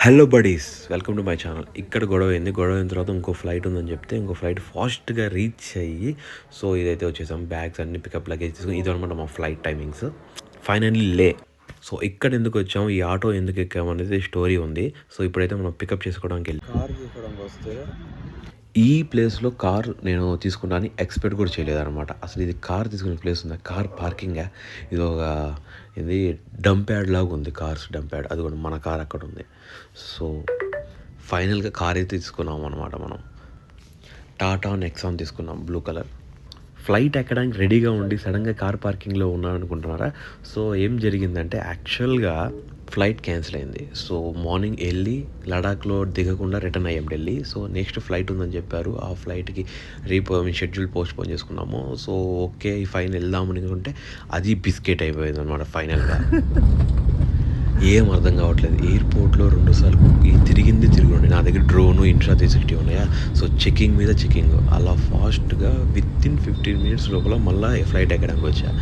Hello buddies, welcome to my channel. ఇక్కడ గొడవ అయింది. గొడవ అయిన తర్వాత ఇంకో ఫ్లైట్ ఉందని చెప్తే ఇంకో ఫ్లైట్ ఫాస్ట్గా రీచ్ అయ్యి, సో ఇదైతే వచ్చేసాం. బ్యాగ్స్ అన్ని పికప్ లగేజ్ తీసుకుని ఇది అనమాట మా ఫ్లైట్ టైమింగ్స్. ఫైనల్లీ లే. సో ఇక్కడ ఎందుకు వచ్చాము, ఈ ఆటో ఎందుకు ఎక్కాము అనేది స్టోరీ ఉంది. సో ఇప్పుడైతే మనం పికప్ చేసుకోవడానికి వెళ్ళి కార్ తీసుకోవడానికి వస్తే ఈ ప్లేస్లో కార్ నేను తీసుకుంటానని ఎక్స్పెక్ట్ కూడా చేయలేదన్నమాట. అసలు ఇది కార్ తీసుకునే ప్లేస్ ఉందా, కార్ పార్కింగా, ఇది ఒక ఇది డంప్ యార్డ్ లాగా ఉంది. కార్స్ డంప్ యార్డ్, అది కూడా మన కార్ అక్కడ ఉంది. సో ఫైనల్గా కార్ అయితే తీసుకున్నాం అనమాట. మనం టాటా నెక్సాన్ తీసుకున్నాం, బ్లూ కలర్. ఫ్లైట్ ఎక్కడానికి రెడీగా ఉండి సడన్గా కార్ పార్కింగ్లో ఉన్నాను అనుకుంటున్నారా? సో ఏం జరిగిందంటే యాక్చువల్గా ఫ్లైట్ క్యాన్సిల్ అయింది. సో మార్నింగ్ వెళ్ళి లడాఖ్లో దిగకుండా రిటర్న్ అయ్యాం ఢిల్లీ. సో నెక్స్ట్ ఫ్లైట్ ఉందని చెప్పారు. ఆ ఫ్లైట్కి షెడ్యూల్ పోస్ట్పోన్ చేసుకున్నాము. సో ఓకే ఫైన్ వెళ్దాం అనుకుంటే అది బిస్కెట్ అయిపోయింది అనమాట. ఫైనల్గా ఏం అర్థం కావట్లేదు. ఎయిర్పోర్ట్లో 2 సార్లు తిరిగింది తిరుగుండి. నా దగ్గర డ్రోను ఇన్స్టా 360 ఉన్నాయా. సో చెకింగ్ మీద చెకింగ్, అలా ఫాస్ట్గా వితిన్ 15 మినిట్స్ లోపల మళ్ళీ ఫ్లైట్ ఎక్కడానికి వచ్చా.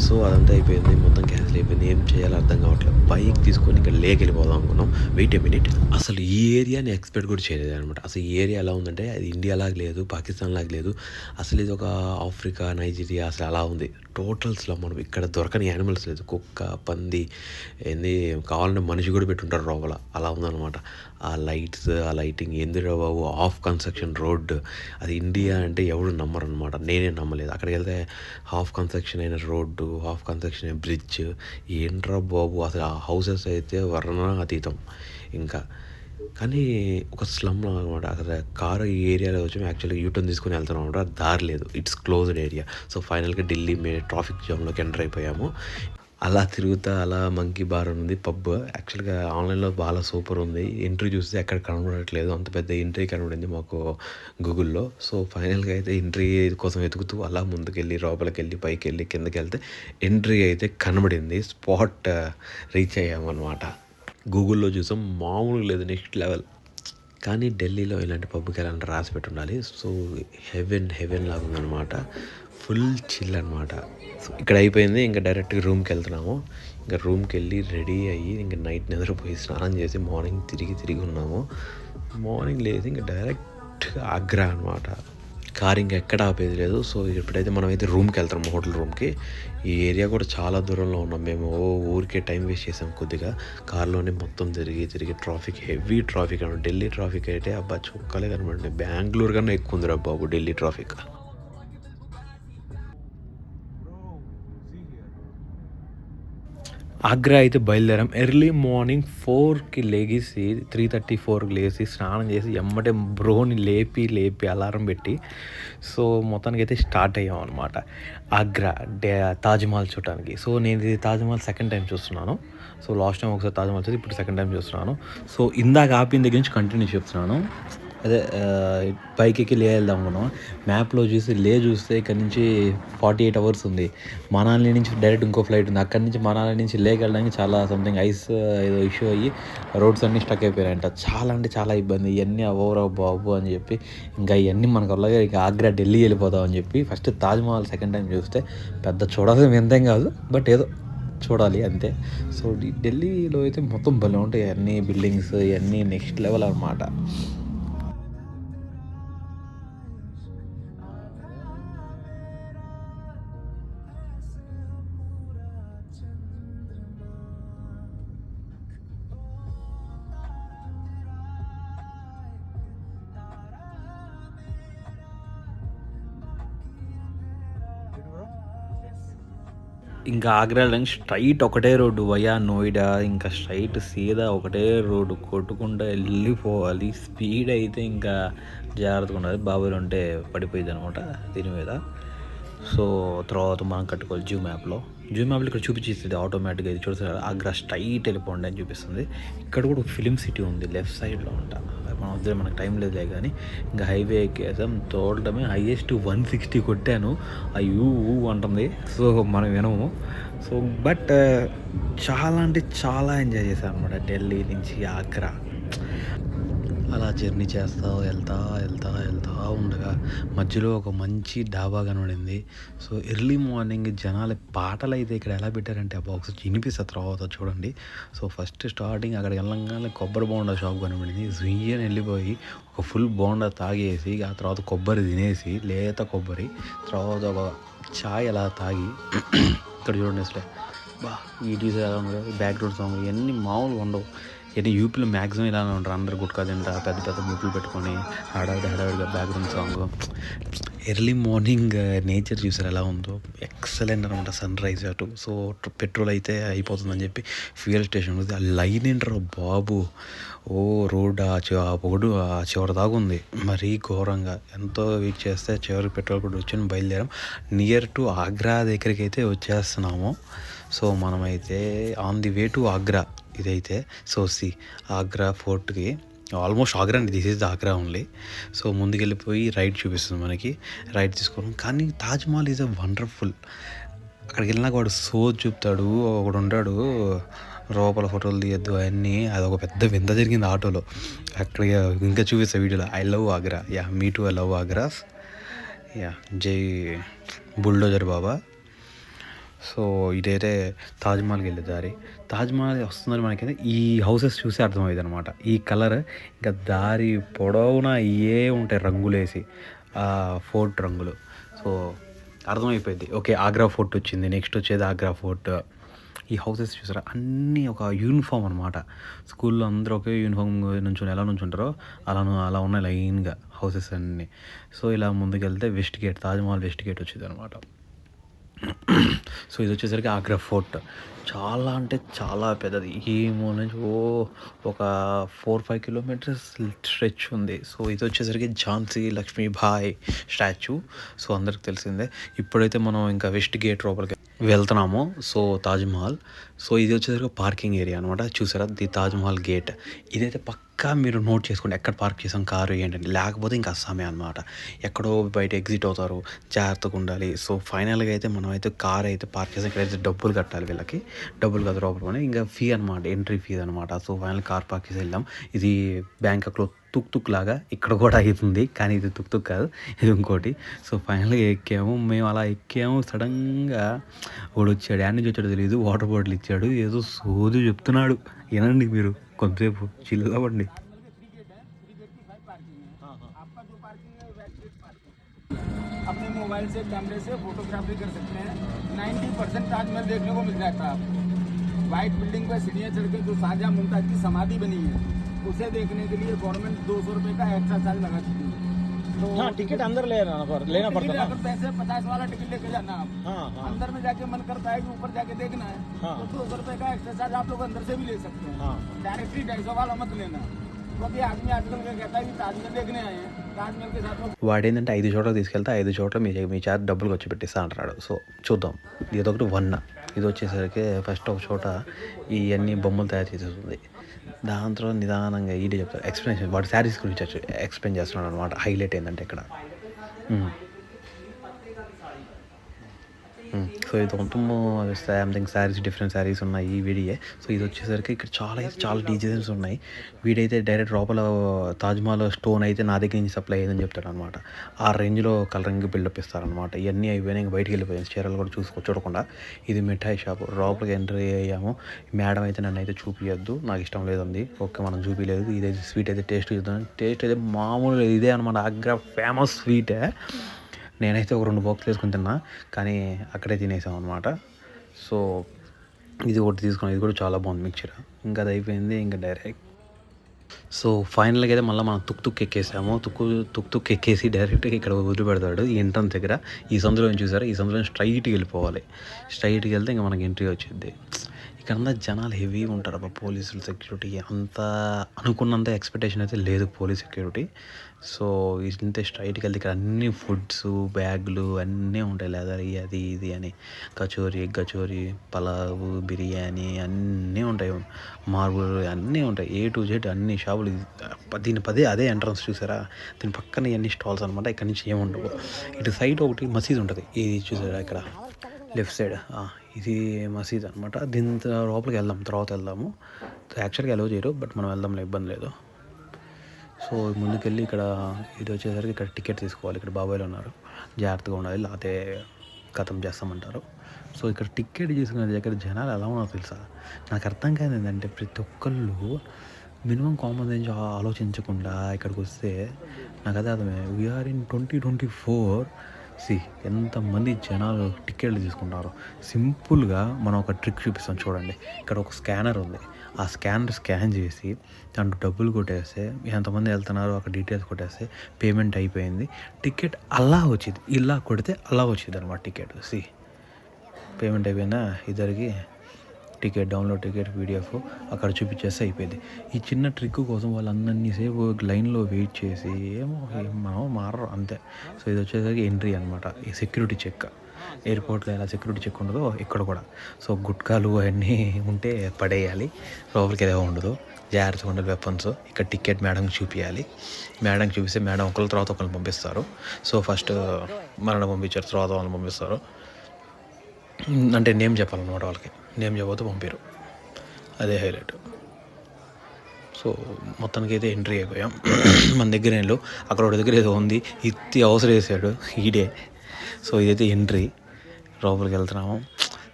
సో అదంతా అయిపోయింది, మొత్తం క్యాన్సిల్ అయిపోయింది. ఏం చేయాలో అర్థం కావట్లేదు. బైక్ తీసుకొని ఇంకా వెళ్ళిపోదాం అనుకున్నాం. వెయిట్ ఏ మినిట్, అసలు ఈ ఏరియాని ఎక్స్పెక్ట్ కూడా చేయలేదు అనమాట. అసలు ఈ ఏరియా ఎలా ఉందంటే అది ఇండియా లాగా లేదు, పాకిస్తాన్ లాగా లేదు. అసలు ఇది ఒక ఆఫ్రికా, నైజీరియా అసలు అలా ఉంది. టోటల్స్లో మనం ఇక్కడ దొరకని యానిమల్స్ లేదు. కుక్క, పంది, ఏంది కావాలంటే మనిషి కూడా పెట్టుంటారు లోపల, అలా ఉందన్నమాట. ఆ లైట్స్, ఆ లైటింగ్ ఏందిరా బాబు. హాఫ్ కన్స్ట్రక్షన్ రోడ్, అది ఇండియా అంటే ఎవరు నమ్మరు అనమాట. నేనే నమ్మలేదు. అక్కడికి వెళ్తే హాఫ్ కన్స్ట్రక్షన్ అయిన రోడ్డు, హాఫ్ కన్స్ట్రక్షన్ అయిన బ్రిడ్జ్, ఏంట్రా బాబు. అసలు ఆ హౌసెస్ అయితే వర్ణనాతీతం. ఇంకా కానీ ఒక స్లమ్ అనమాట. అక్కడ కారు ఈ ఏరియాలో వచ్చి యాక్చువల్గా యూటర్న్ తీసుకుని వెళ్తున్నాం అనమాట. దారి లేదు, ఇట్స్ క్లోజ్డ్ ఏరియా. సో ఫైనల్గా ఢిల్లీ ట్రాఫిక్ జామ్లోకి ఎంటర్ అయిపోయాము. అలా తిరుగుతా అలా మంకీ బార్ ఉంది, పబ్. యాక్చువల్గా ఆన్లైన్లో బాగా సూపర్ ఉంది. ఎంట్రీ చూస్తే ఎక్కడ కనబడట్లేదు, అంత పెద్ద ఎంట్రీ కనబడింది మాకు గూగుల్లో. సో ఫైనల్గా అయితే ఎంట్రీ కోసం వెతుకుతూ అలా ముందుకెళ్ళి లోపలికి వెళ్ళి పైకి వెళ్ళి కిందకి వెళ్తే ఎంట్రీ అయితే కనబడింది. స్పాట్ రీచ్ అయ్యామన్నమాట. గూగుల్లో చూసాం, మామూలుగా లేదు, నెక్స్ట్ లెవెల్. కానీ ఢిల్లీలో ఇలాంటి పబ్కి వెళ్ళాలంటే రాసి పెట్టి ఉండాలి. సో హెవెన్ లాగా ఉందన్నమాట. ఫుల్ చిల్ అనమాట. సో ఇక్కడ అయిపోయింది, ఇంకా డైరెక్ట్గా రూమ్కి వెళ్తున్నాము. ఇంకా రూమ్కి వెళ్ళి రెడీ అయ్యి ఇంకా నైట్ నిద్రపోయి స్నానం చేసి మార్నింగ్ తిరిగి ఉన్నాము. మార్నింగ్ లేదు ఇంకా డైరెక్ట్గా ఆగ్రా అనమాట. కార్ ఇంకా ఎక్కడ ఆపేది లేదు. సో ఇప్పుడైతే మనమైతే రూమ్కి వెళ్తాం, హోటల్ రూమ్కి. ఈ ఏరియా కూడా చాలా దూరంలో ఉన్నాం మేము. ఊరికే టైం వేస్ట్ చేసాం కొద్దిగా. కార్లోనే మొత్తం తిరిగి ట్రాఫిక్, హెవీ ట్రాఫిక్ అనమాట. ఢిల్లీ ట్రాఫిక్ అయితే అబ్బా చుక్కలే కనబడి. బెంగళూరు కన్నా ఎక్కువ ఉందిరా బాబు ఢిల్లీ ట్రాఫిక్. ఆగ్రా అయితే బయలుదేరాం. ఎర్లీ మార్నింగ్ 4కి లేగేసి 3:34కి లేచి స్నానం చేసి ఎమ్మటే బ్రోని లేపి అలారం పెట్టి సో మొత్తానికి అయితే స్టార్ట్ అయ్యాం అనమాట ఆగ్రా తాజ్మహల్ చూడటానికి. సో నేను ఇది తాజ్మహల్ సెకండ్ టైం చూస్తున్నాను. సో లాస్ట్ టైం ఒకసారి తాజ్మహల్ చూసి ఇప్పుడు సెకండ్ టైం చూస్తున్నాను. సో ఇందాక ఆపిన దగ్గర నుంచి కంటిన్యూ చెప్తున్నాను. అదే పైకి లే వెళ్దాం అనుకున్నాం. మ్యాప్లో చూసి లే చూస్తే ఇక్కడ నుంచి 48 అవర్స్ ఉంది. మనాలి నుంచి డైరెక్ట్ ఇంకో ఫ్లైట్ ఉంది. అక్కడి నుంచి మనాలి నుంచి లేకి వెళ్ళడానికి చాలా సంథింగ్ ఐస్ ఏదో ఇష్యూ అయ్యి రోడ్స్ అన్నీ స్టక్ అయిపోయాయంట. చాలా అంటే చాలా ఇబ్బంది. ఇవన్నీ అవ్వరా బాబు అని చెప్పి ఇంకా ఇవన్నీ మనకు అలాగే ఇంకా ఆగ్రా ఢిల్లీ వెళ్ళిపోదాం అని చెప్పి ఫస్ట్ తాజ్మహల్ సెకండ్ టైం చూస్తే పెద్ద చూడాల్సిన ఎంతేం కాదు, బట్ ఏదో చూడాలి అంతే. సో ఢిల్లీలో అయితే మొత్తం భలే ఉంటాయి అన్ని బిల్డింగ్స్, ఇవన్నీ నెక్స్ట్ లెవెల్ అనమాట. ఇంకా ఆగ్రా వెళ్ళడానికి స్ట్రైట్ ఒకటే రోడ్డు వయా నోయిడా. ఇంకా స్ట్రైట్ సీదా ఒకటే రోడ్డు కొట్టుకుంటూ వెళ్ళిపోవాలి. స్పీడ్ అయితే ఇంకా జాగ్రత్తగా ఉండాలి. బాబులు ఉంటే పడిపోయింది అనమాట దీని మీద. సో తర్వాత మనం కట్టుకోవాలి జూ మ్యాప్లో ఇక్కడ చూపించేస్తుంది ఆటోమేటిక్గా. ఇది చూస్తారు ఆగ్రా స్ట్రైట్ వెళ్ళిపోండి అని చూపిస్తుంది. ఇక్కడ కూడా ఒక ఫిలిం సిటీ ఉంది లెఫ్ట్ సైడ్లో ఉంటా. మనం వద్ద మనకు టైం లేదులే కానీ ఇంకా హైవే ఎక్కేసాం. తోడటమే హైయెస్ట్ 160 కొట్టాను. ఆ యూ అంటుంది. సో మనం వినము. సో బట్ చాలా అంటే చాలా ఎంజాయ్ చేశాను అనమాట ఢిల్లీ నుంచి ఆగ్రా. అలా జర్నీ చేస్తా వెళ్తా ఉండగా మధ్యలో ఒక మంచి డాబా కనబడింది. సో ఎర్లీ మార్నింగ్ జనాల పాటలైతే ఇక్కడ ఎలా పెట్టారంటే అబ్బా! ఒకసారి వినిపిస్తా తర్వాత చూడండి. సో ఫస్ట్ స్టార్టింగ్ అక్కడికి వెళ్ళంగానే కొబ్బరి బోండా షాప్ కనబడింది. జుయ్యని వెళ్ళిపోయి ఒక ఫుల్ బోండా తాగేసి ఆ తర్వాత కొబ్బరి తినేసి లేత కొబ్బరి తర్వాత ఒక చాయ్ అలా తాగి ఇక్కడ చూడండి అసలే బా ఈ డీజే ఎలా ఉండదు బ్యాక్గ్రౌండ్ సాంగ్ ఇవన్నీ మామూలుగా ఉండవు. ఇవన్నీ యూపీలో మ్యాక్సిమం ఇలానే ఉంటారు. అందరు గుట్కా తింటా పెద్ద పెద్ద బుట్లు పెట్టుకొని హడావిడిగా background song. Early morning nature చూసారు ఎలా ఉందో ఎక్సలెంట్ అనమాట. సన్ రైజ్ అటు. సో పెట్రోల్ అయితే అయిపోతుందని చెప్పి ఫ్యూయల్ స్టేషన్ ఉంది. ఆ లైన్ ఏంటారు బాబు. ఓ రోడ్ ఆ పొగడు ఆ చివరి దాకా ఉంది. మరీ ఘోరంగా ఎంతో వెయిట్ చేస్తే చివరికి పెట్రోల్ కూడా వచ్చి బయలుదేరాం. నియర్ టు ఆగ్రా దగ్గరికి అయితే వచ్చేస్తున్నాము. సో మనమైతే on the way to Agra ఇదైతే. సో ఆగ్రా ఫోర్ట్కి ఆల్మోస్ట్ ఆగ్రా అండి. This is the Agra only. So ముందుకెళ్ళిపోయి రైడ్ చూపిస్తుంది మనకి. రైడ్ తీసుకోవడం కానీ తాజ్మహల్ ఈజ్ అ వండర్ఫుల్. అక్కడికి వెళ్ళినాక వాడు చూపుతాడు. ఒకడు ఉంటాడు లోపల ఫోటోలు తీయద్దు అవన్నీ. అదొక పెద్ద వింత జరిగింది ఆటోలో. అక్కడ ఇంకా చూపిస్తా వీడియోలో. I love Agra. Yeah me too I love Agras. Yeah జై బుల్డోజర్ బాబా. సో ఇదైతే తాజ్మహల్కి వెళ్ళే దారి. తాజ్మహల్ వస్తుందని మనకైతే ఈ హౌసెస్ చూసి అర్థమవుతుంది అనమాట. ఈ కలర్ ఇంకా దారి పొడవునా ఇవే ఉంటాయి రంగులేసి ఫోర్ట్ రంగులు. సో అర్థమైపోయింది ఓకే ఆగ్రా ఫోర్ట్ వచ్చింది. నెక్స్ట్ వచ్చేది ఆగ్రా ఫోర్ట్. ఈ హౌసెస్ చూసారా అన్నీ ఒక యూనిఫామ్ అనమాట. స్కూల్లో అందరూ ఒకే యూనిఫామ్ నుంచుని ఎలా నుంచుంటారో అలా ఉన్నాయి లైన్గా హౌసెస్ అన్నీ. సో ఇలా ముందుకెళ్తే west gate Taj Mahal west gate వచ్చింది అనమాట. సో ఇది వచ్చేసరికి ఆగ్రా ఫోర్ట్. చాలా అంటే చాలా పెద్దది. ఈ మూల నుంచి ఒక 4-5 కిలోమీటర్స్ స్ట్రెచ్ ఉంది. సో ఇది వచ్చేసరికి ఝాన్సీ లక్ష్మీబాయి స్టాచ్యూ. సో అందరికి తెలిసిందే. ఇప్పుడైతే మనం ఇంకా వెస్ట్ గేట్ లోపలికి వెళ్తున్నాము. సో తాజ్మహల్. సో ఇది వచ్చేసరికి పార్కింగ్ ఏరియా అనమాట. చూసారా ది తాజ్మహల్ గేట్. ఇదైతే పక్కా మీరు నోట్ చేసుకోండి ఎక్కడ పార్క్ చేసాం కారు ఏంటంటే. లేకపోతే ఇంకా అస్సామే అనమాట. ఎక్కడో బయట ఎగ్జిట్ అవుతారు. జాగ్రత్తగా ఉండాలి. సో ఫైనల్గా అయితే మనం అయితే కార్ అయితే పార్క్ చేసాం. ఇక్కడైతే డబ్బులు కట్టాలి వీళ్ళకి. డబ్బులు కదా లోపల ఇంకా ఫీ అనమాట. ఎంట్రీ ఫీ అనమాట. సో ఫైనల్ కార్ పార్క్ చేసి వెళ్ళాం. ఇది బ్యాంకాక్లో తుక్ లాగా ఇక్కడ కూడా అవుతుంది. కానీ ఇది తుక్ కాదు, ఇది ఇంకోటి. సో ఫైనల్గా ఎక్కాము. మేము అలా ఎక్కాము. సడన్గా వాడు వచ్చాడు. యాడ్ నుంచి వచ్చాడు తెలియదు. వాటర్ బాటిల్ ఇచ్చాడు. ఏదో సోది చెప్తున్నాడు. వినండి మీరు కొంతసేపు చిల్లవండి. अपने मोबाइल से कैमरे से फोटोग्राफी कर सकते हैं। 90% ताजमहल देखने को मिल जाता है आपको। वाइट बिल्डिंग पर सीढ़ियाँ चढ़ के जो शाहजहां मुमताज की समाधि बनी है उसे देखने के लिए गवर्नमेंट 200 रुपये का एक्स्ट्रा चार्ज लगा चुकी है। तो हाँ टिकट अंदर लेना पड़ता है। अगर पैसे 50 वाला टिकट लेके जाना आप हाँ हाँ अंदर में जाके मन करता है कि ऊपर जाके देखना है हाँ। तो 200 रुपये का एक्स्ट्रा चार्ज आप लोग अंदर से भी ले सकते हैं। हाँ डायरेक्टली 250 वाला मत लेना क्योंकि आदमी आजकल क्या कहता है कि ताजमहल देखने आए हैं ताजमहल के साथ में వాడేంటంటే 5 చోట్ల తీసుకెళ్తే 5 చోట్ల మీ చార్జ్ డబ్బులు వచ్చి పెట్టిస్తా అంటాడు. సో చూద్దాం. ఇదొకటి 1. ఇది వచ్చేసరికి ఫస్ట్ ఒక చోట ఇవన్నీ బొమ్మలు తయారు చేసేస్తుంది. దాని తర్వాత నిదానంగా ఈడే చెప్తారు ఎక్స్ప్లెనేషన్. వాడు శారీస్ గురించి ఎక్స్ప్లెయిన్ చేస్తున్నాడు అనమాట. హైలైట్ ఏంటంటే ఇక్కడ సో ఇది మొత్తం సంథింగ్ శారీస్ డిఫరెంట్ శారీస్ ఉన్నాయి ఈ వీడియే. సో ఇది వచ్చేసరికి ఇక్కడ చాలా డిజైన్స్ ఉన్నాయి. వీడైతే డైరెక్ట్ లోపల తాజ్మహల్ స్టోన్ అయితే నా దగ్గర నుంచి సప్లై అయ్యిందని చెప్తాడు అనమాట. ఆ రేంజ్లో కలరింగ్ బిల్డప్ ఇస్తారనమాట. ఇవన్నీ అయిపోయినాయి. ఇంకా బయటికి వెళ్ళిపోయాను. చీరలు కూడా చూడకుండా. ఇది మిఠాయి షాపు. లోపలికి ఎంట్రీ అయ్యాము. మేడం అయితే నన్ను అయితే చూపించద్దు నాకు ఇష్టం లేదండి. ఓకే మనం చూపించలేదు. ఇదైతే స్వీట్ అయితే టేస్ట్ చూద్దాం. టేస్ట్ అయితే మామూలుగా ఇదే అనమాట. ఆగ్రా ఫేమస్ స్వీటే. నేనైతే ఒక 2 బాక్సులు వేసుకుని తిన్నా. కానీ అక్కడే తినేసాం అనమాట. సో ఇది ఒకటి తీసుకున్నాం. ఇది కూడా చాలా బాగుంది మిక్చర్. ఇంకా అది అయిపోయింది. ఇంకా డైరెక్ట్ సో ఫైనల్గా అయితే మళ్ళీ మనం తుక్ ఎక్కేసాము. తుక్ ఎక్కేసి డైరెక్ట్గా ఇక్కడ వదిలిపెడతాడు ఈ ఎంట్రన్స్ దగ్గర. ఈ సందులో చూసారా ఈ సందులో స్ట్రైట్కి వెళ్ళిపోవాలి. స్ట్రైట్కి వెళ్తే ఇంకా మనకి ఎంట్రీ వచ్చింది. ఇక్కడంతా జనాలు హెవీ ఉంటారు అబ్బా. పోలీసులు సెక్యూరిటీ అంత అనుకున్నంత ఎక్స్పెక్టేషన్ అయితే లేదు పోలీస్ సెక్యూరిటీ. సో ఇంతే స్ట్రైట్కి వెళ్తే ఇక్కడ అన్ని ఫుడ్స్ బ్యాగులు అన్నీ ఉంటాయి. లెదర్ అది ఇది అని కచోరీ పలావు బిర్యానీ అన్నీ ఉంటాయి. మార్బుల్ అన్నీ ఉంటాయి. A to Z అన్ని షాపులు. దీని అదే ఎంట్రన్స్ చూసారా. దీని పక్కన ఇవన్నీ స్టాల్స్ అనమాట. ఇక్కడ నుంచి ఏముండవు. ఇటు సైడ్ ఒకటి మసీద్ ఉంటుంది. ఇది చూసారా ఇక్కడ లెఫ్ట్ సైడ్ ఇది మసీద్ అనమాట. దీని లోపలికి తర్వాత వెళ్దాము. యాక్చువల్గా అలౌ చేయరు బట్ మనం వెళ్దాంలో ఇబ్బంది లేదు. సో ముందుకెళ్ళి ఇక్కడ ఇది వచ్చేసరికి ఇక్కడ టికెట్ తీసుకోవాలి. ఇక్కడ బాబాయ్లు ఉన్నారు, జాగ్రత్తగా ఉండాలి లేకపోతే ఖతం చేస్తామంటారు. సో ఇక్కడ టికెట్ తీసుకునే దగ్గర జనాలు ఎలా ఉన్నారో తెలుసా? నాకు అర్థం కాదు ఏంటంటే ప్రతి ఒక్కళ్ళు మినిమం కామన్ సెన్స్ ఆలోచించకుండా ఇక్కడికి వస్తే నాకు అదే అర్థమే. We are in 2024. ఎంతమంది జనాలు టికెట్లు తీసుకుంటారు. సింపుల్గా మనం ఒక ట్రిక్ చూపిస్తాం చూడండి. ఇక్కడ ఒక స్కానర్ ఉంది. ఆ స్కానర్ స్కాన్ చేసి దాంట్లో డబ్బులు కొట్టేస్తే ఎంతమంది వెళ్తున్నారో అక్కడ డీటెయిల్స్ కొట్టేస్తే పేమెంట్ అయిపోయింది. టికెట్ అలా వచ్చింది, ఇలా కొడితే అలా వచ్చింది అనమాట టికెట్. పేమెంట్ అయిపోయిందా, ఇద్దరికి టికెట్ డౌన్లోడ్ టికెట్ పీడిఎఫ్ అక్కడ చూపించేస్తే అయిపోయింది. ఈ చిన్న ట్రిక్ కోసం వాళ్ళందరినీ సేపు లైన్లో వెయిట్ చేసి మనం మారరు అంతే. సో ఇది వచ్చేసరికి ఎంట్రీ అనమాట. ఈ సెక్యూరిటీ చెక్ ఎయిర్పోర్ట్లో ఎలా సెక్యూరిటీ చెక్ ఉండదో ఇక్కడ కూడా. సో గుట్కాలు అవన్నీ ఉంటే పడేయాలి, లోపలికి ఏదో ఉండదు, జాగ్రత్తగా ఉండాలి వెపన్స్. ఇక్కడ టికెట్ మేడంకి చూపించాలి. మేడంకి చూపిస్తే మేడం ఒకళ్ళ తర్వాత ఒకరిని పంపిస్తారు. సో ఫస్ట్ మనల్ని పంపించారు, తర్వాత వాళ్ళని పంపిస్తారు. అంటే నేమ్ చెప్పాలన్నమాట వాళ్ళకి, నేమ్ చెప్పబోతే పంపారు, అదే హైలైట్. సో మొత్తానికి అయితే ఎంట్రీ అయిపోయాం. మన దగ్గర ఏం లేవు, అక్కడ ఒక దగ్గర ఏదో ఉంది, ఇత్తి అవసరం వేసాడు ఈడే. సో ఇదైతే ఎంట్రీ, లోపలికి వెళ్తున్నాము.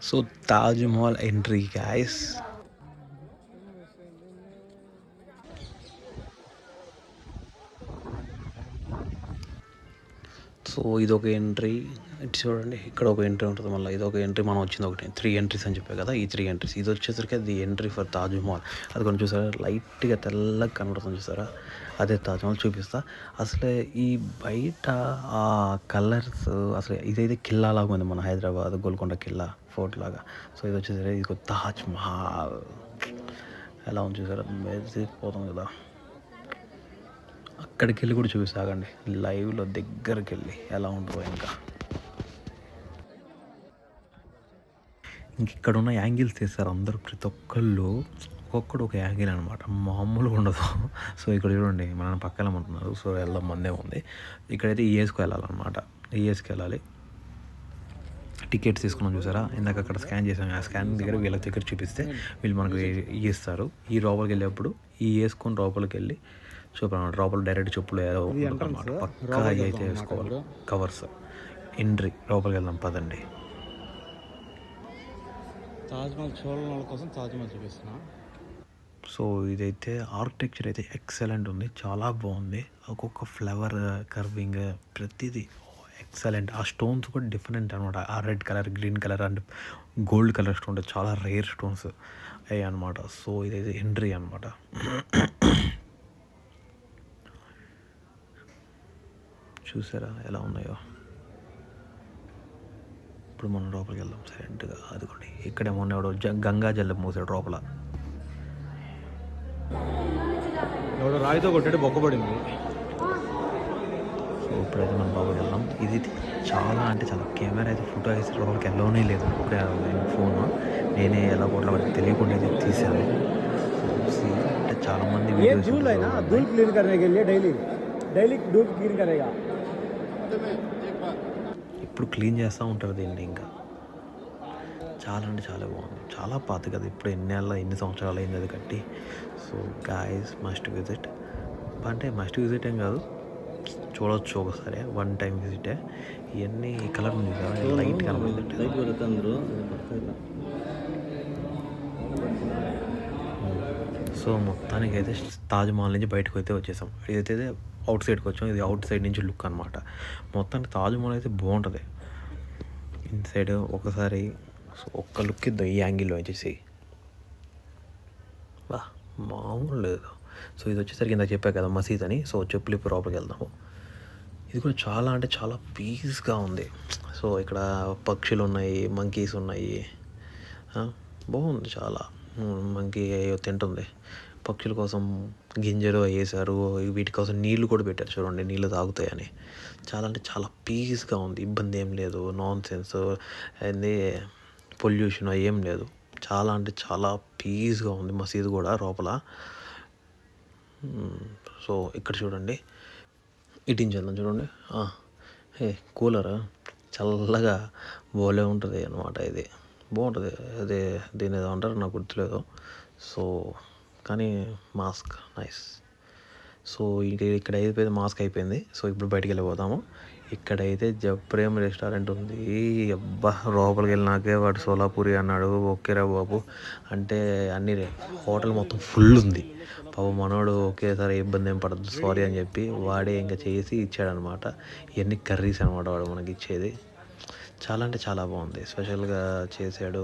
So Taj Mahal entry guys. So ఇదొక ఎంట్రీ, ఇటు చూడండి ఇక్కడ ఒక ఎంట్రీ ఉంటుంది. మళ్ళీ ఇదొక ఎంట్రీ, మనం వచ్చింది ఒకటి 3 ఎంట్రీస్ అని చెప్పాయి కదా, ఈ 3 ఎంట్రీస్. ఇది వచ్చేసరికి అది ఎంట్రీ ఫర్ తాజ్మహల్. అది కొంచెం చూసారా లైట్గా తెల్లగా కనబడుతుంది చూసారా, అదే తాజ్మహల్. చూపిస్తా అసలు ఈ బయట ఆ కలర్స్. అసలు ఇదైతే కిల్లా లాగా ఉంది, మన హైదరాబాద్ గోల్కొండ కిల్లా ఫోర్ట్ లాగా. సో ఇది వచ్చేసరికి ఇది తాజ్మహల్ ఎలా ఉంది చూసారా, మెరిసిపోతుంది కదా. అక్కడికి వెళ్ళి కూడా చూపిస్తాగండి లైవ్లో దగ్గరికి వెళ్ళి ఎలా ఉంటుందో. ఇంక ఇక్కడ ఉన్న యాంగిల్స్ తీస్తారు అందరూ, ప్రతి ఒక్కళ్ళు ఒక్కొక్కడు ఒక యాంగిల్ అనమాట, మామూలుగా ఉండదు. సో ఇక్కడ చూడండి మన పక్కన ఉంటున్నారు. సో వెళ్దాం, మందే ఉంది. ఇక్కడైతే ఈఎస్కి వెళ్ళాలన్నమాట, ఈఎస్కి వెళ్ళాలి. టికెట్స్ తీసుకున్నాం చూసారా, ఇందాక అక్కడ స్కాన్ చేసాం. ఆ స్కాన్ దగ్గర వీళ్ళ దగ్గర చూపిస్తే వీళ్ళు మనకు ఇస్తారు. ఈ లోపలికి వెళ్ళేప్పుడు ఈ వేసుకొని లోపలికి వెళ్ళి చూపాలన్నమాట. లోపల డైరెక్ట్ చెప్పులు ఏదో అనమాట, పక్కా అయితే వేసుకోవాలి కవర్స్. ఎంట్రీ లోపలికి వెళ్దాం పదండి. తాజ్మహల్ చూడడం వాళ్ళ కోసం తాజ్మహల్ చూపిస్తున్నా. సో ఇదైతే ఆర్కిటెక్చర్ అయితే ఎక్సలెంట్ ఉంది, చాలా బాగుంది. ఒక్కొక్క ఫ్లవర్ కర్వింగ్ ప్రతిదీ ఎక్సలెంట్. ఆ స్టోన్స్ కూడా డిఫరెంట్ అనమాట. ఆ red colour, green colour and gold colour stone, చాలా రేర్ స్టోన్స్ అయ్యాయి అనమాట. సో ఇదైతే ఎంట్రీ అనమాట. చూసారా ఎలా ఉన్నాయో. ఇప్పుడు మనం లోపలికి వెళ్దాం సైలెంట్గా. అదిగోండి ఇక్కడే మొన్న ఎవడో గంగా జలం మోసాడు లోపల. ఎవడో రాయితో కొట్టాడు, బొక్కబడింది. సో ఇప్పుడైతే మనం లోపలికి వెళ్దాం. ఇది చాలా అంటే చాలా కెమెరా అయితే ఫోటో వేసి లోపలికి వెళ్ళనే లేదు. ఇప్పుడే ఫోన్ నేనే ఎలా కొట్ల వారికి తెలియకుండా అయితే తీశాను. అంటే చాలామంది క్లీన్ కరేగా డైలీ డూల్ క్లీన్ కరేగా. ఇప్పుడు క్లీన్ చేస్తూ ఉంటారు దీన్ని. ఇంకా చాలా అంటే చాలా బాగుంది, చాలా పాత కదా, ఇప్పుడు ఎన్ని సంవత్సరాలు అయింది అది కట్టి. So guys must visit. అంటే మస్ట్ విజిట్ ఏం కాదు, చూడవచ్చు ఒకసారి, 1 టైం విజిటే. ఇవన్నీ కలర్ ఉంది కదా, లైట్ కనబడుతుంది. సో మొత్తానికి అయితే తాజ్మహల్ నుంచి బయటకు అయితే వచ్చేసాం. ఇదైతే అవుట్ సైడ్కి వచ్చాం. ఇది అవుట్ సైడ్ నుంచి లుక్ అనమాట. మొత్తానికి తాజ్మహల్ అయితే బాగుంటుంది. ఇన్సైడ్ ఒకసారి ఒక్క లుక్ ఇద్దాం ఈ యాంగిల్లో వచ్చేసి. బా మామూలు లేదు. సో ఇది వచ్చేసరికి ఇందాక చెప్పా కదా మసీద్ అని. సో చెప్పులు ఇప్పుడు లోపలికి వెళ్దాము. ఇది కూడా చాలా అంటే చాలా పీస్గా ఉంది. సో ఇక్కడ పక్షులు ఉన్నాయి, మంకీస్ ఉన్నాయి, బాగుంది చాలా. మంకీ తింటుంది. పక్షుల కోసం గింజలు వేసారు, వీటి కోసం నీళ్ళు కూడా పెట్టారు చూడండి, నీళ్ళు తాగుతాయని. చాలా అంటే చాలా పీస్గా ఉంది, ఇబ్బంది ఏం లేదు, నాన్ సెన్స్ అయింది, పొల్యూషన్ ఏం లేదు. చాలా అంటే చాలా పీస్గా ఉంది మసీదు కూడా లోపల. సో ఇక్కడ చూడండి, ఇటించేద్దాం చూడండి. కూలర్ చల్లగా బోలే ఉంటుంది అనమాట. ఇది బాగుంటుంది. అదే దీని ఏదో అంటారు, నాకు గుర్తులేదు. సో కానీ మాస్క్ నైస్. సో ఇక్కడ అయిపోయింది, మాస్క్ అయిపోయింది. సో ఇప్పుడు బయటికి వెళ్ళిపోతాము. ఇక్కడైతే జప్రేమ్ రెస్టారెంట్ ఉంది. అబ్బా లోపలికి వెళ్ళినాకే వాడు సోలాపూరి అన్నాడు. ఓకేరా బాబు అంటే అన్ని హోటల్ మొత్తం ఫుల్ ఉంది. పాపం మనోడు ఒకేసారి ఇబ్బంది ఏం పడదు సారీ అని చెప్పి వాడే ఇంకా చేసి ఇచ్చాడనమాట. ఇవన్నీ కర్రీస్ అనమాట వాడు మనకి ఇచ్చేది. చాలా అంటే చాలా బాగుంది, స్పెషల్గా చేశాడు.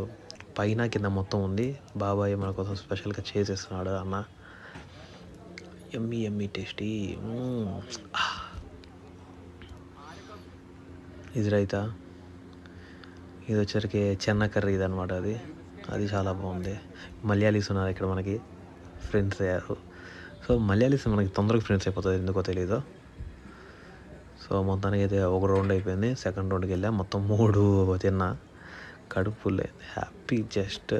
పైన కింద మొత్తం ఉంది. బాబాయ్ మన కోసం స్పెషల్గా చేసేస్తున్నాడు అన్న. ఎమ్మి టేస్టీ. ఇది రైతా, ఇది వచ్చరికి చెన్న కర్రీ ఇది అనమాట. అది చాలా బాగుంది. మలయాళీస్ ఉన్నారు ఇక్కడ మనకి, ఫ్రెండ్స్ అయ్యారు. సో మలయాళీస్ మనకి తొందరగా ఫ్రెండ్స్ అయిపోతుంది, ఎందుకో తెలీదు. సో మొత్తానికి అయితే ఒక రౌండ్ అయిపోయింది. సెకండ్ రౌండ్కి వెళ్ళా, మొత్తం 3 తిన్నా. కడుపు ఫుల్ అయింది, హ్యాపీ. జస్ట్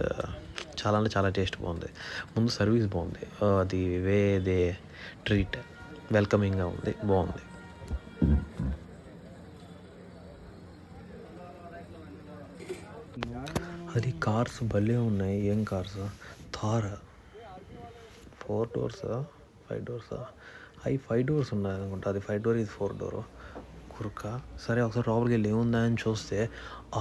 చాలా అంటే చాలా టేస్ట్ బాగుంది. ముందు సర్వీస్ బాగుంది, అది వేదే ట్రీట్ వెల్కమింగ్గా ఉంది, బాగుంది. అది కార్స్ భలే ఉన్నాయి. ఏం కార్స్? థార్ 4 doors 5 doors అవి 5 doors ఉన్నాయి అనుకుంటా. అది 5 door, ఇది 4 door. కుర్క. సరే ఒకసారి లోపలికి వెళ్ళి ఏముందా అని చూస్తే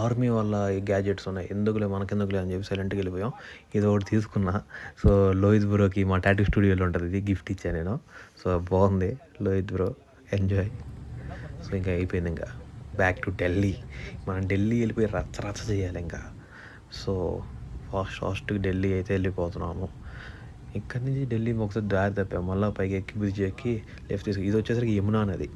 ఆర్మీ వాళ్ళ గ్యాజెట్స్ ఉన్నాయి. ఎందుకులే మనకెందుకులే అని చెప్పి సైలెంట్కి వెళ్ళిపోయాం. ఇది ఒకటి తీసుకున్నా. సో లోహిత్ బ్రోకి మా టాటూ స్టూడియోలో ఉంటుంది, ఇది గిఫ్ట్ ఇచ్చాను నేను. సో బాగుంది లోహిత్ బ్రో, ఎంజాయ్. సో ఇంకా అయిపోయింది, ఇంకా బ్యాక్ టు ఢిల్లీ. మనం ఢిల్లీ వెళ్ళిపోయి రచ్చ చేయాలి ఇంకా. సో ఫాస్ట్గా ఢిల్లీ అయితే వెళ్ళిపోతున్నాము. ఇక్కడి నుంచి ఢిల్లీ ఒకసారి దారి తప్పాము. మళ్ళీ పైకి ఎక్కి బ్రిడ్జ్ ఎక్కి లెఫ్ట్ తీసుకు, ఇది వచ్చేసరికి యమునా నది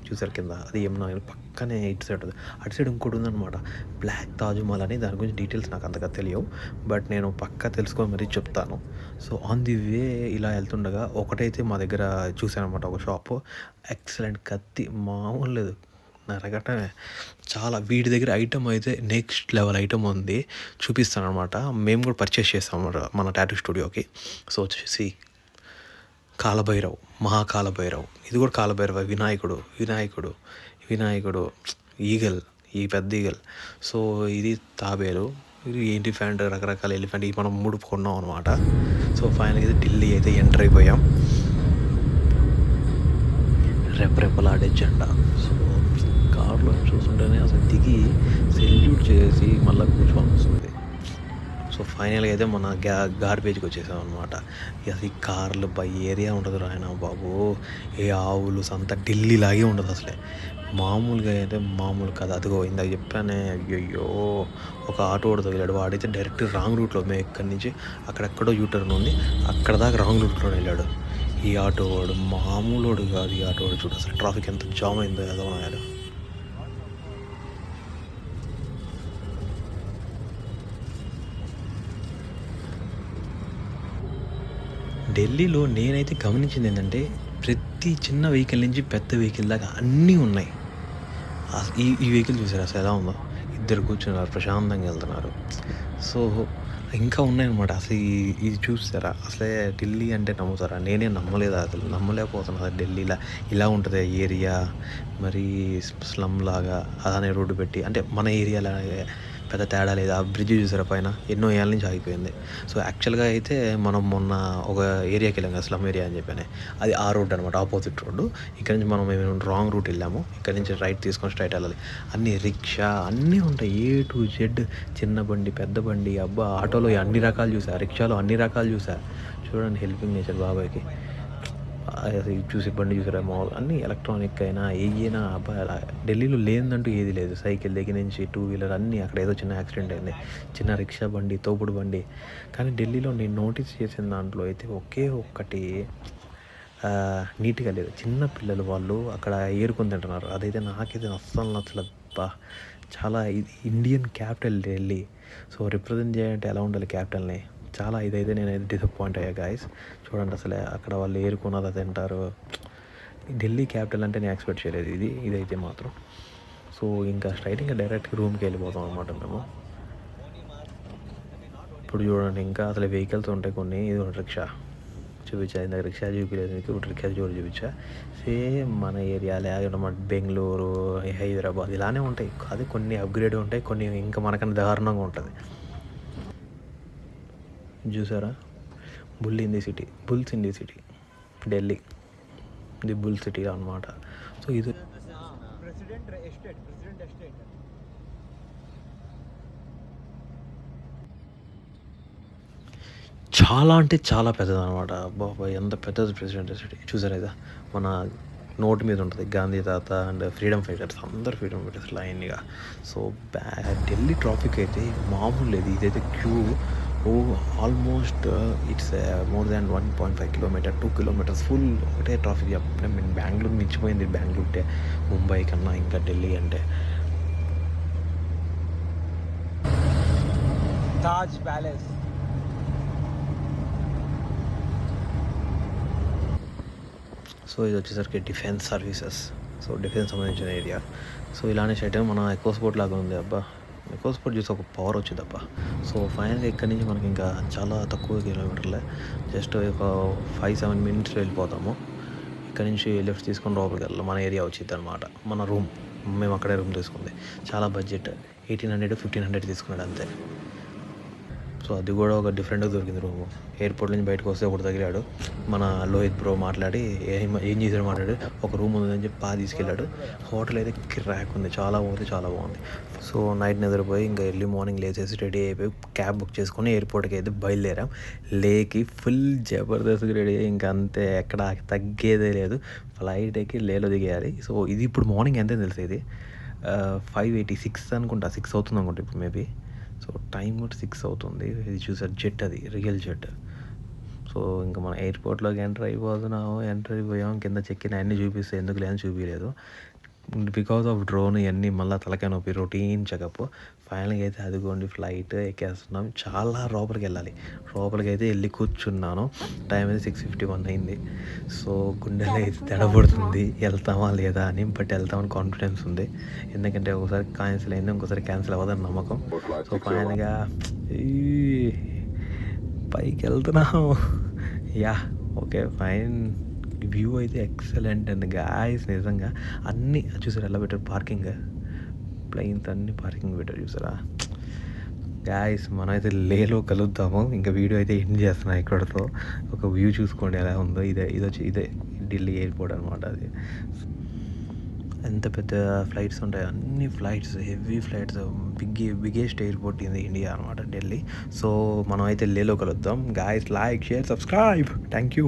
చూసారు కింద, అది యమునా పక్కనే ఇటు సైడ్ ఉంది. అటు సైడ్ ఇంకోటి ఉందన్నమాట, బ్లాక్ తాజ్మహల్ అని. దాని గురించి డీటెయిల్స్ నాకు అంతగా తెలియవు, బట్ నేను పక్కా తెలుసుకొని మరీ చెప్తాను. సో ఆన్ ది వే ఇలా వెళ్తుండగా ఒకటైతే మా దగ్గర చూసాను అనమాట, ఒక షాపు. ఎక్సలెంట్ కత్తి, మామూలు లేదు, నరగటమే. చాలా వీటి దగ్గర ఐటమ్ అయితే నెక్స్ట్ లెవెల్ ఐటమ్ ఉంది, చూపిస్తాను అనమాట. మేము కూడా పర్చేస్ చేస్తాం మన టాటూ స్టూడియోకి. సో వచ్చేసి కాలభైరవ్, మహాకాలభైరవ్. ఇది కూడా కాలభైరవ, వినాయకుడు ఈగల్, ఈ పెద్ద ఈగల్. సో ఇది తాబేలు, ఇది ఎలిఫెంట్, రకరకాల ఎలిఫెంట్. ఇది మనం 3 కొన్నాం అనమాట. సో ఫైనల్గా అయితే ఢిల్లీ అయితే ఎంటర్ అయిపోయాం. రెప్పలాడే జెండా. సో కార్లో చూస్తుంటేనే అసలు దిగి సెల్యూట్ చేసి మళ్ళీ కూర్చోవాల్సి వస్తుంది. సో ఫైనల్గా అయితే మన గార్బేజ్కి వచ్చేసాం అనమాట. అసలు ఈ కార్లు బై ఏరియా ఉండదు రాయన బాబు. ఏ ఆవులు సంత ఢిల్లీలాగే ఉండదు అసలే. మామూలుగా అయితే మామూలు కదా. అదిగో ఇందాక చెప్పానే, అయ్యో ఒక ఆటో వాడు తగిలాడు. వాడైతే డైరెక్ట్ రాంగ్ రూట్లో, మేము ఇక్కడి నుంచి అక్కడెక్కడో యూటర్న్ ఉంది, అక్కడ దాకా రాంగ్ రూట్లో వెళ్ళాడు. ఈ ఆటో వాడు మామూలు వాడు కాదు. ఈ ఆటో వాడు చూడు అసలు ట్రాఫిక్ ఎంత జామ్ అయిందో ఏదో ఉన్నాడు. ఢిల్లీలో నేనైతే గమనించింది ఏంటంటే ప్రతి చిన్న వెహికల్ నుంచి పెద్ద వెహికల్ దాకా అన్నీ ఉన్నాయి. ఈ వెహికల్ చూసారు అసలు ఎలా ఉందో, 2 కూర్చున్నారు ప్రశాంతంగా వెళ్తున్నారు. సో ఇంకా ఉన్నాయన్నమాట. అసలు ఇది చూస్తారా, అసలే ఢిల్లీ అంటే నమ్ముతారా? నేనే నమ్మలేదు, అసలు నమ్మలేకపోతున్నా. ఢిల్లీలో ఇలా ఉంటుంది ఏరియా, మరి స్లమ్ లాగా అలానే రోడ్డు పెట్టి, అంటే మన ఏరియాలో పెద్ద తేడా లేదు. ఆ బ్రిడ్జ్ చూసారా పైన, ఎన్నో ఏళ్ళ నుంచి ఆగిపోయింది. సో యాక్చువల్గా అయితే మనం మొన్న ఒక ఏరియాకి వెళ్ళాం కదా, స్లమ్ ఏరియా అని చెప్పాను, అది ఆ రోడ్ అనమాట, ఆపోజిట్ రోడ్డు. ఇక్కడ నుంచి మనం మేము రాంగ్ రూట్ వెళ్ళాము. ఇక్కడ నుంచి రైట్ తీసుకొని స్ట్రైట్ వెళ్ళాలి. అన్నీ రిక్షా అన్నీ ఉంటాయి, A to Z, చిన్న బండి పెద్ద బండి. అబ్బా ఆటోలో అన్ని రకాలు చూసా, రిక్షాలో అన్ని రకాలు చూసా. చూడండి హెల్పింగ్ నేచర్ బాబాయ్కి. చూసి బండి చూసారా, మామూలు అన్నీ ఎలక్ట్రానిక్ అయినా ఏదైనా. అబ్బా ఢిల్లీలో లేదంటూ ఏది లేదు. సైకిల్ దగ్గర నుంచి 2 వీలర్ అన్నీ. అక్కడ ఏదో చిన్న యాక్సిడెంట్ అయింది, చిన్న రిక్షా బండి, తోపుడు బండి. కానీ ఢిల్లీలో నేను నోటీస్ చేసిన దాంట్లో అయితే ఒకే ఒక్కటి నీట్గా లేదు. చిన్న పిల్లలు వాళ్ళు అక్కడ ఏరుకొని తింటున్నారు. అదైతే నాకైతే అస్సలు నచ్చలేదు. చాలా Indian capital Delhi. So represent చేయాలంటే ఎలా ఉండాలి క్యాపిటల్ని. చాలా ఇదైతే నేనైతే డిసప్పాయింట్ అయ్యా గాయస్. చూడండి అసలే అక్కడ వాళ్ళు ఏరుకున్నది తింటారు. ఢిల్లీ క్యాపిటల్ అంటే నేను ఎక్స్పెక్ట్ చేయలేదు ఇదైతే మాత్రం. సో ఇంకా స్ట్రైట్ ఇంకా డైరెక్ట్గా రూమ్కి వెళ్ళిపోతాం అనమాట మేము. ఇప్పుడు చూడండి ఇంకా అసలు వెహికల్స్ ఉంటాయి కొన్ని. ఇది రిక్షా చూపించా, ఇందాక రిక్షా చూపించలేదు మీకు, ఇప్పుడు రిక్షా చూపించా. సేమ్ మన ఏరియాలే అన్నమాట, బెంగళూరు, హైదరాబాద్ ఇలానే ఉంటాయి. అది కొన్ని అప్గ్రేడ్ ఉంటాయి, కొన్ని ఇంకా మనకన్నా దారుణంగా ఉంటుంది. చూసారా, bulls in the city Delhi. The bull city అనమాట. సో ఇది प्रेसिडेंट एस्टेट చాలా అంటే చాలా పెద్దదనమాట. అబ్బబ్బా! ఎంత పెద్దది ప్రెసిడెంట్ సిటీ చూసారా ఇదా? మన నోటు మీద ఉంటుంది గాంధీ తాత అండ్ ఫ్రీడమ్ ఫైటర్స్, అందరు ఫ్రీడమ్ ఫైటర్స్ లైన్గా. సో ఢిల్లీ ట్రాఫిక్ అయితే మామూలు లేదు. ఇదైతే queue almost it's more than 1.5 kilometer 2 kilometers full ఒకటే ట్రాఫిక్. నేను బెంగళూరు మించిపోయింది, బెంగళూరు ముంబై కన్నా ఇంకా ఢిల్లీ అంటే. ताज पैलेस సో ఇది వచ్చేసరికి డిఫెన్స్ సర్వీసెస్, సో డిఫెన్స్ సంబంధించిన ఏరియా. సో ఇలానే సైడ్ మన ఎకో స్పోర్ట్ లాగా ఉంది. అబ్బా ఎకో స్పోర్ట్ చూసి ఒక పవర్ వచ్చింది అబ్బా. సో ఫైనల్గా ఇక్కడి నుంచి మనకి ఇంకా చాలా తక్కువ కిలోమీటర్లే, జస్ట్ ఒక 5-7 మినిట్స్లో వెళ్ళిపోతాము. ఇక్కడ నుంచి లిఫ్ట్ తీసుకొని లోపలికి వెళ్ళాలి, మన ఏరియా వచ్చింది అనమాట. మన రూమ్, మేము అక్కడే రూమ్ తీసుకుంది. చాలా బడ్జెట్ 1800-1500 తీసుకున్నాడు అంతే. సో అది కూడా ఒక డిఫరెంట్గా దొరికింది రూము. ఎయిర్పోర్ట్ నుంచి బయటకు వస్తే ఒకటి తగిలాడు, మన లోహిత్ బ్రో మాట్లాడి ఏం చేశాడు మాట్లాడి ఒక రూమ్ ఉందని చెప్పి తీసుకెళ్ళాడు. హోటల్ అయితే కిరాక్ ఉంది, చాలా బాగుంది. సో నైట్ నిద్రపోయి ఇంకా ఎర్లీ మార్నింగ్ లేచేసి రెడీ అయిపోయి క్యాబ్ బుక్ చేసుకొని ఎయిర్పోర్ట్కి అయితే బయలుదేరాం. లేకి ఫుల్ జబర్దస్త్గా రెడీ అయ్యి ఇంకా అంతే, ఎక్కడ తగ్గేదే లేదు. ఫ్లైట్ ఎక్కి లేలో దిగేయాలి. సో ఇది ఇప్పుడు మార్నింగ్ ఎంతే తెలుసు, ఇది 5:86 అనుకుంటా, 6 అవుతుంది అనుకుంటా ఇప్పుడు మేబీ. సో టైం కూడా 6 అవుతుంది. ఇది చూసారు జెట్, అది రియల్ జెట్. సో ఇంకా మన ఎయిర్పోర్ట్లోకి ఎంటర్ అయిపోయాం. కింద చెక్కిన అన్నీ చూపిస్తే ఎందుకు లేదని చూపించలేదు, బికాస్ ఆఫ్ డ్రోన్ ఇవన్నీ మళ్ళీ తలకాయ నొప్పి, రొటీన్ చెకప్. ఫైనల్గా అయితే అదిగోండి ఫ్లైట్ ఎక్కేస్తున్నాం. చాలా లోపలికి అయితే వెళ్ళి కూర్చున్నాను. టైం అయితే 6:51 అయింది. సో గుండెలో అయితే తెడబడుతుంది వెళ్తామా లేదా అని, బట్ వెళ్తామని కాన్ఫిడెన్స్ ఉంది. ఎందుకంటే ఒకసారి క్యాన్సిల్ అయింది, ఇంకోసారి క్యాన్సిల్ అవ్వదని నమ్మకం. సో ఫైనల్గా పైకి వెళ్తున్నాం. Yeah okay fine. వ్యూ అయితే ఎక్సలెంట్ అండ్ గాయస్, నిజంగా అన్నీ చూసారా ఎలా పెట్టారు, పార్కింగ్ ప్లెయిన్స్ అన్నీ పార్కింగ్ పెట్టారు చూసారా గాయస్. మనం అయితే లేలో కలుద్దాము. ఇంకా వీడియో అయితే ఎండ్ చేస్తున్నా ఇక్కడతో. ఒక వ్యూ చూసుకోండి ఎలా ఉందో. ఇదే ఢిల్లీ ఎయిర్పోర్ట్ అనమాట. అది ఎంత పెద్ద ఫ్లైట్స్ ఉంటాయి, అన్ని flights heavy flights, biggest airport in India అనమాట ఢిల్లీ. సో మనం అయితే లేలో కలుద్దాం guys. Like, share, subscribe. Thank you.